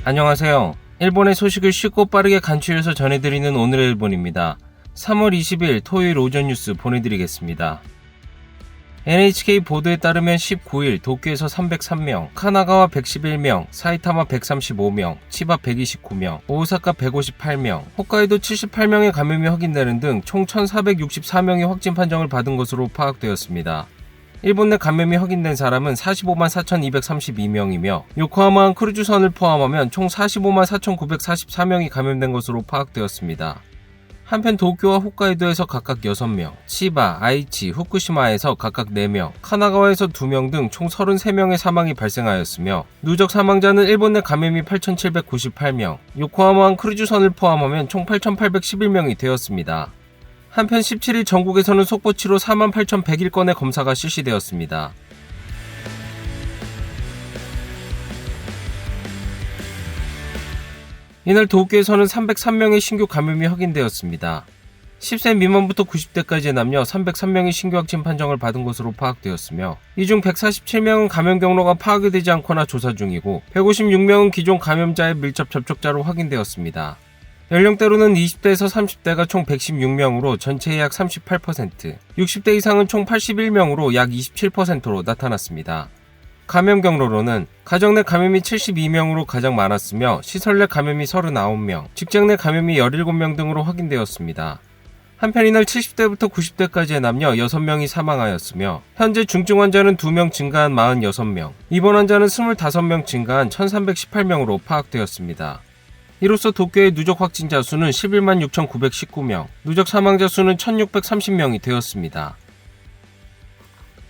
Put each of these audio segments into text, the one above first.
안녕하세요. 일본의 소식을 쉽고 빠르게 간추려서 전해드리는 오늘의 일본입니다. 3월 20일 토요일 오전 뉴스 보내드리겠습니다. NHK 보도에 따르면 19일 도쿄에서 303명, 카나가와 111명, 사이타마 135명, 치바 129명, 오사카 158명, 홋카이도 78명의 감염이 확인되는 등 총 1464명의 확진 판정을 받은 것으로 파악되었습니다. 일본 내 감염이 확인된 사람은 45만 4,232명이며 요코하마항 크루즈선을 포함하면 총 45만 4,944명이 감염된 것으로 파악되었습니다. 한편 도쿄와 홋카이도에서 각각 6명, 치바, 아이치, 후쿠시마에서 각각 4명, 카나가와에서 2명 등 총 33명의 사망이 발생하였으며 누적 사망자는 일본 내 감염이 8,798명, 요코하마항 크루즈선을 포함하면 총 8,811명이 되었습니다. 한편 17일 전국에서는 속보치로 48,101건의 검사가 실시되었습니다. 이날 도쿄에서는 303명의 신규 감염이 확인되었습니다. 10세 미만부터 90대까지의 남녀 303명이 신규 확진 판정을 받은 것으로 파악되었으며 이 중 147명은 감염 경로가 파악이 되지 않거나 조사 중이고 156명은 기존 감염자의 밀접 접촉자로 확인되었습니다. 연령대로는 20대에서 30대가 총 116명으로 전체의 약 38%, 60대 이상은 총 81명으로 약 27%로 나타났습니다. 감염 경로로는 가정 내 감염이 72명으로 가장 많았으며 시설 내 감염이 39명, 직장 내 감염이 17명 등으로 확인되었습니다. 한편 이날 70대부터 90대까지의 남녀 6명이 사망하였으며 현재 중증 환자는 2명 증가한 46명, 입원 환자는 25명 증가한 1318명으로 파악되었습니다. 이로써 도쿄의 누적 확진자 수는 11만 6,919명, 누적 사망자 수는 1,630명이 되었습니다.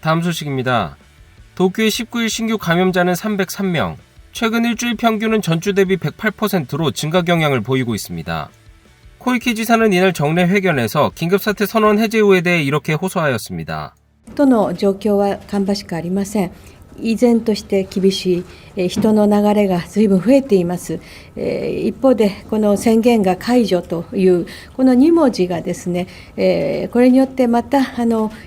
다음 소식입니다. 도쿄의 19일 신규 감염자는 303명, 최근 일주일 평균은 전주 대비 108%로 증가 경향을 보이고 있습니다. 코이키 지사는 이날 정례 회견에서 긴급사태 선언 해제 후에 대해 이렇게 호소하였습니다. との状況は芳しくありません。依然として厳しい人の流れが随分増えています。一方でこの宣言が解除というこの2文字がですね、これによってまた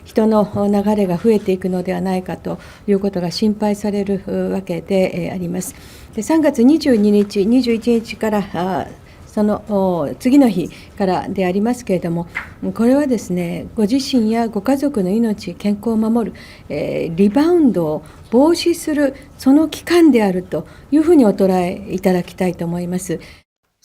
人の流れが増えていくのではないかということが心配されるわけであります。3月22日、21日からその次の日からでありますけれども、これはですね、ご自身やご家族の命、健康を守る、リバウンドを防止するその期間であるというふうにお捉えいただきたいと思います。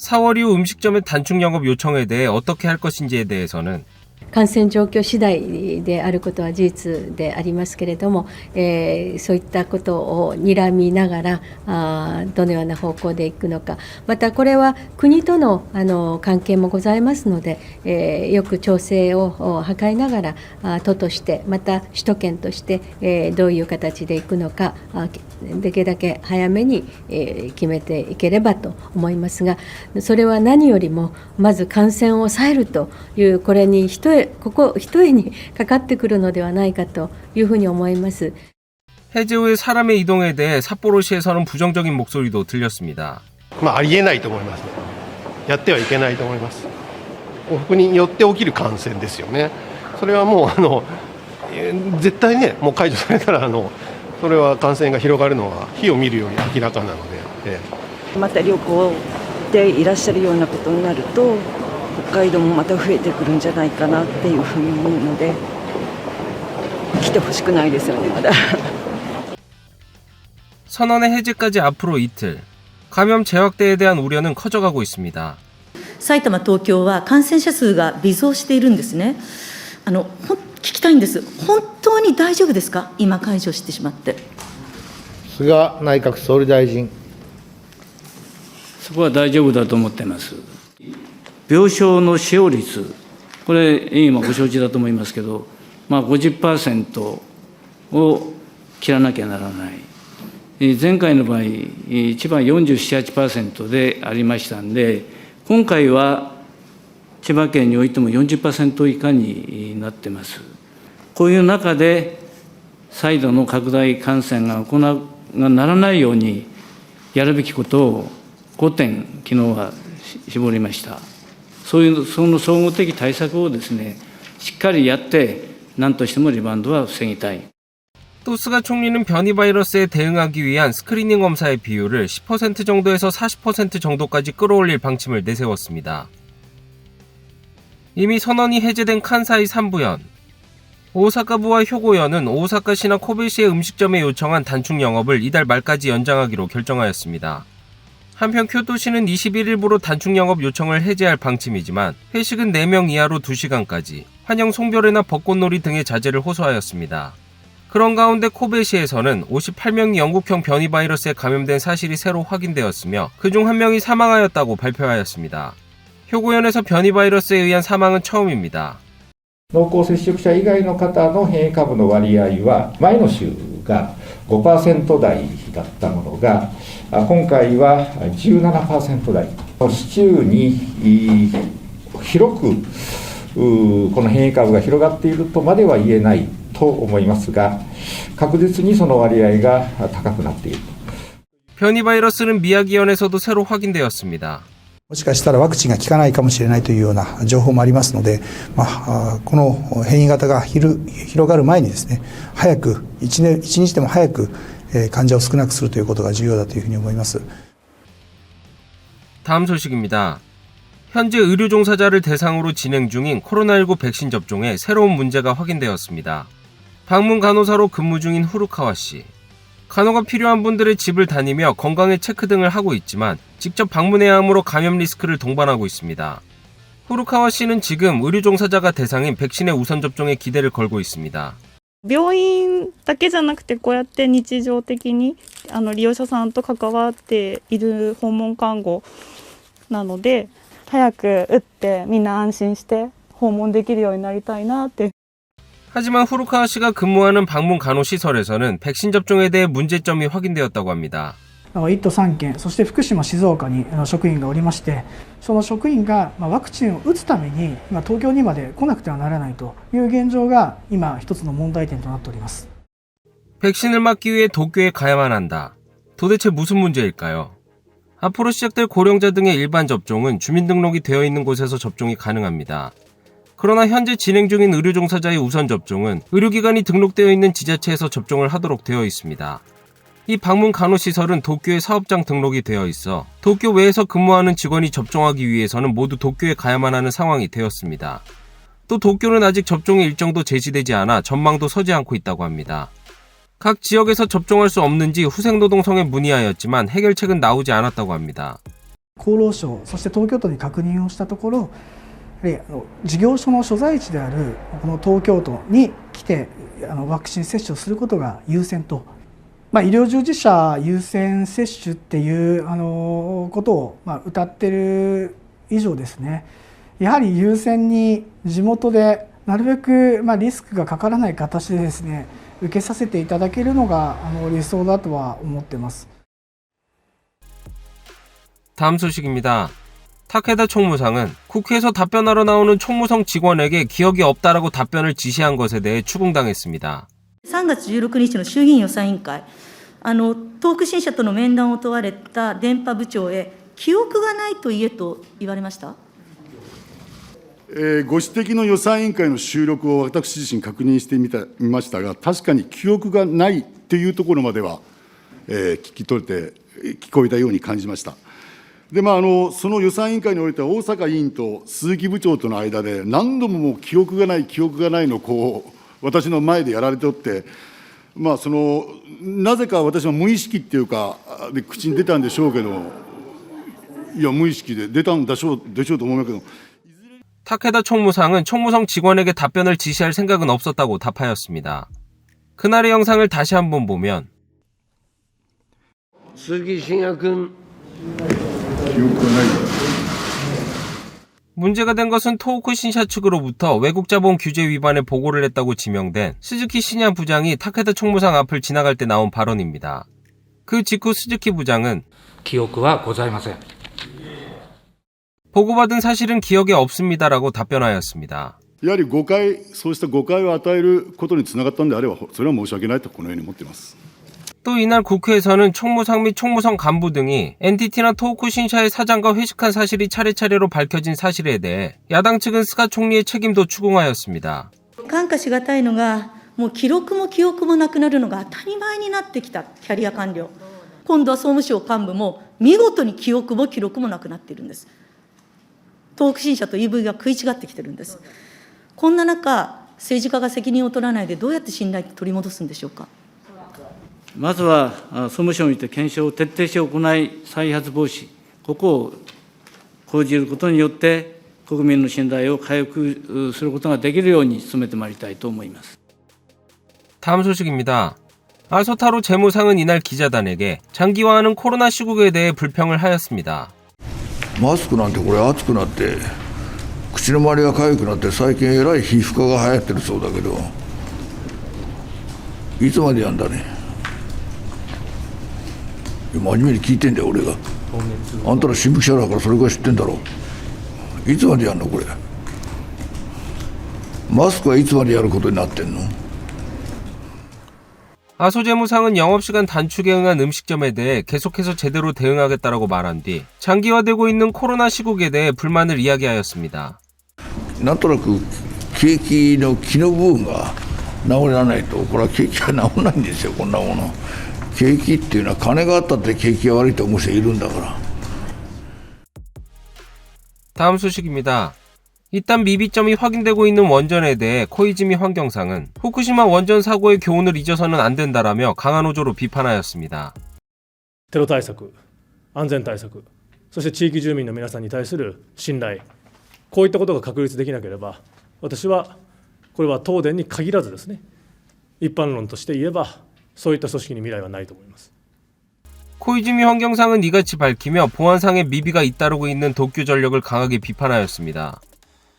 4월 이후 음식점의 단축 영업 요청에 대해 어떻게 할 것인지에 대해서는 感染状況次第であることは事実でありますけれども、そういったことを睨みながらどのような方向でいくのか、またこれは国との関係もございますので、よく調整を図りながら都としてまた首都圏として、どういう形でいくのかできるだけ早めに、決めていければと思いますが、それは何よりもまず感染を抑えるというこれにここ一重にかかってくるのではないかというふうに思います。 해제 후의 사람의 이동에 대해 삿포로시에서는 부정적인 목소리도 들렸습니다. ありえないと思います。やってはいけないと思います。往復によって起きる感染ですよね。それはもう絶対ね、もう解除されたらそれは感染が広がるのは火を見るように明らかなので、また旅行でいらっしゃるようなことになると北海道もまた増えてくるんじゃないかなっていうふうに思うので来てほしくないですよね。まだ선언의 해제까지 앞으로 이틀, 감염 재확대에 대한 우려는 커져가고 있습니다. 埼玉、東京は感染者数が微増しているんですね。聞きたいんです。本当に大丈夫ですか？今解除してしまって。菅内閣総理大臣。そこは大丈夫だと思っています。病床の使用率、これ、委員もご承知だと思いますけど、50% を切らなきゃならない。前回の場合、千葉47、8% でありましたんで、今回は千葉県においても 40% 以下になってます。こういう中で、再度の拡大感染がならないようにやるべきことを5点、昨日は絞りました。その総合的対策をですね、しっかりやって、何としてもリバウンドは防ぎたい。또 스가 총리는 변이 바이러스에 대응하기 위한 스크리닝 검사의 비율을 10% 정도에서 40% 정도까지 끌어올릴 방침을 내세웠습니다. 이미 선언이 해제된 칸사이 3부현, 오사카부와 효고현은 오사카시나 코베시의 음식점에 요청한 단축 영업을 이달 말까지 연장하기로 결정하였습니다. 한편 교토시는 21일부로 단축 영업 요청을 해제할 방침이지만 회식은 4명 이하로 2시간까지, 환영 송별회나 벚꽃놀이 등의 자제를 호소하였습니다. 그런 가운데 코베시에서는 58명이 영국형 변이 바이러스에 감염된 사실이 새로 확인되었으며 그중 1명이 사망하였다고 발표하였습니다. 효고현에서 변이 바이러스에 의한 사망은 처음입니다. 濃厚接触者以外の方の変異株の割合は前の週が 5% 台だったものが今回は 17% 台市中に広くこの変異株が広がっているとまでは言えないと思いますが確実にその割合が高くなっている。 변이 바이러스는 미야기현에서도 새로 확인되었습니다. もしかしたらワクチンが効かないかもしれないというような情報もありますので、この変異型が広がる前にですね、早く一日でも早く患者を少なくするということが重要だというふうに思います。 다음 소식입니다. 현재 의료 종사자를 대상으로 진행 중인 코로나19 백신 접종에 새로운 문제가 확인되었습니다. 방문 간호사로 근무 중인 후루카와 씨. 간호가 필요한 분들의 집을 다니며 건강의 체크 등을 하고 있지만 직접 방문해야 하므로 감염 리스크를 동반하고 있습니다. 후루카와 씨는 지금 의료 종사자가 대상인 백신의 우선 접종에 기대를 걸고 있습니다. 病院だけじゃなくてこうやって日常的に利用者さんと関わっている訪問看護なので早く打ってみんな安心して訪問できるようになりたいなって。 하지만 후루카와 씨가 근무하는 방문 간호시설에서는 백신 접종에 대해 문제점이 확인되었다고 합니다. 1都3県、そして福島、静岡に職員がおりまして、その職員がワクチンを打つために東京にまで来なくてはならないという現状が今一つの問題点となっております。 백신을 맞기 위해 도쿄에 가야만 한다. 도대체 무슨 문제일까요? 앞으로 시작될 고령자 등의 일반 접종은 주민등록이 되어 있는 곳에서 접종이 가능합니다. 그러나 현재 진행 중인 의료 종사자의 우선 접종은 의료기관이 등록되어 있는 지자체에서 접종을 하도록 되어 있습니다. 이 방문 간호시설은 도쿄에 사업장 등록이 되어 있어 도쿄 외에서 근무하는 직원이 접종하기 위해서는 모두 도쿄에 가야만 하는 상황이 되었습니다. 또 도쿄는 아직 접종의 일정도 제시되지 않아 전망도 서지 않고 있다고 합니다. 각 지역에서 접종할 수 없는지 후생노동성에 문의하였지만 해결책은 나오지 않았다고 합니다. 厚労省、そして東京都に確認をしたところ、事業所の所在地であるこの東京都に来てワクチン接種をすることが優先と、医療従事者優先接種っていうことを謳っている以上ですね、やはり優先に地元でなるべくリスクがかからない形でですね受けさせていただけるのが理想だとは思っています。 다음 소식입니다. 타케다 총무상은 국회에서 답변하러 나오는 총무성 직원에게 기억이 없다라고 답변을 지시한 것에 대해 추궁당했습니다. 3月16日の衆議院予算委員会、東北新社との面談を問われた電波部長へ、記憶がないと言えと言われました。ご指摘の予算委員会の収録を私自身確認してみましたが、確かに記憶がないというところまでは、聞こえたように感じました。でその予算委員会においては、逢坂委員と鈴木部長との間で、何度ももう記憶がない、記憶がないの私の前でやられておって、なぜか私は無意識っていうか、で口に出たんでしょうけど、いや、無意識で出たんでしょうと思うけど。 타케다 총무상은 총무성 직원에게 답변을 지시할 생각은 없었다고 답하였습니다. 그날의 영상을 다시 한번 보면 문제가 된 것은 토호쿠 신샤 측으로부터 외국자본 규제 위반에 보고를 했다고 지명된 스즈키 신야 부장이 타케다 총무상 앞을 지나갈 때 나온 발언입니다. 그 직후 스즈키 부장은 기억은 ございません. 보고받은 사실은 기억에 없습니다라고 답변하였습니다. やはり誤解、そうした誤解を与えることにつながったのであれば、それは申し訳ないとこのように思っています。 또 이날 국회에서는 총무상 및 총무성 간부 등이 NTT나 토호쿠 신샤의 사장과 회식한 사실이 차례차례로 밝혀진 사실에 대해 야당 측은 스가 총리의 책임도 추궁하였습니다. 看過しがたいのが、もう記録も記憶もなくなるのが当たり前になってきたキャリア官僚。今度は総務省幹部も見事に記憶も記録もなくなっているんです。東北新社と EV が食い違ってきてるんです。こんな中、政治家が責任を取らないでどうやって信頼を取り戻すんでしょうか。まずは総務省にて検証を徹底して行い、再発防止、ここを講じることによって、国民の信頼を回復することができるように努めてまいりたいと思います。 다음 소식입니다. 아소타로 재무상은 이날 기자단에게 장기화하는 코로나 시국에 대해 불평을 하였습니다. マスクなんてこれ暑くなって口の周りが痒くなって最近えらい皮膚科が流行ってるそうだけどいつまでやんだね。真面目に聞いてんだよ俺が。あんたら新聞記者だからそれぐらい知ってんだろ。いつまでやんのこれ。マスクはいつまでやることになってんの。 아소재무상은 영업시간 단축에 응한 음식점에 대해 계속해서 제대로 대응하겠다라고 말한 뒤 장기화되고 있는 코로나 시국에 대해 불만을 이야기하였습니다. なんとなく景気の気の部分が治らないとこれは景気が治らないんですよ。こんなもの景気っていうのは金があったって景気が悪いと思う人いるんだから。 다음 소식입니다. 일단 미비점이 확인되고 있는 원전에 대해 코이즈미 환경상은 후쿠시마 원전 사고의 교훈을 잊어서는 안 된다라며 강한 호조로 비판하였습니다. テロ対策、安全対策、そして地域住民の皆さんに対する信頼、こういったことが確立できなければ、私はこれは東電に限らずですね、一般論として言えばそういった組織に未来はないと思います。 코이즈미 환경상은 이같이 밝히며 보안상의 미비가 잇따르고 있는 도쿄전력을 강하게 비판하였습니다.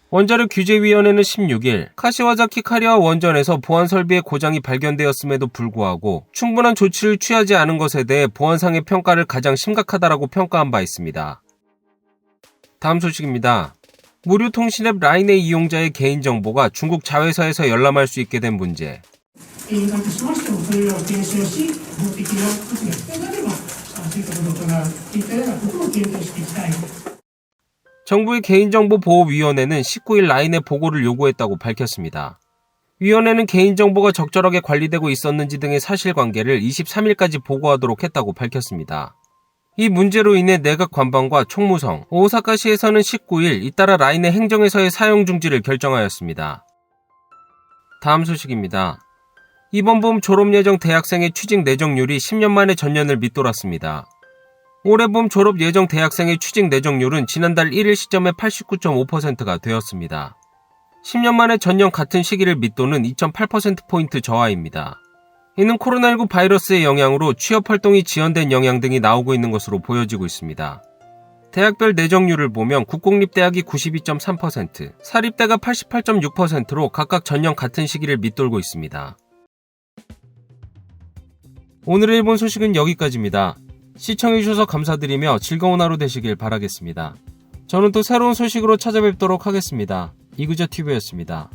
원자력 규제위원회는 16일 카시와자키 카리와 원전에서 보안 설비의 고장이 발견되었음에도 불구하고 충분한 조치를 취하지 않은 것에 대해 보안상의 평가를 가장 심각하다라고 평가한 바 있습니다. 다음 소식입니다. 무료 통신앱 라인의 이용자의 개인정보가 중국 자회사에서 열람할 수 있게 된 문제. 정부의 개인정보보호위원회는 19일 라인에 보고를 요구했다고 밝혔습니다. 위원회는 개인정보가 적절하게 관리되고 있었는지 등의 사실관계를 23일까지 보고하도록 했다고 밝혔습니다. 이 문제로 인해 내각 관방과 총무성, 오사카시에서는 19일 잇따라 라인의 행정에서의 사용 중지를 결정하였습니다. 다음 소식입니다. 이번 봄 졸업 예정 대학생의 취직 내정률이 10년 만에 전년을 밑돌았습니다. 올해 봄 졸업 예정 대학생의 취직 내정률은 지난달 1일 시점에 89.5%가 되었습니다. 10년 만에 전년 같은 시기를 밑도는 2.8%포인트 저하입니다. 이는 코로나19 바이러스의 영향으로 취업활동이 지연된 영향 등이 나오고 있는 것으로 보여지고 있습니다. 대학별 내정률을 보면 국공립대학이 92.3%, 사립대가 88.6%로 각각 전년 같은 시기를 밑돌고 있습니다. 오늘의 일본 소식은 여기까지입니다. 시청해주셔서 감사드리며 즐거운 하루 되시길 바라겠습니다. 저는 또 새로운 소식으로 찾아뵙도록 하겠습니다. 이그저TV였습니다.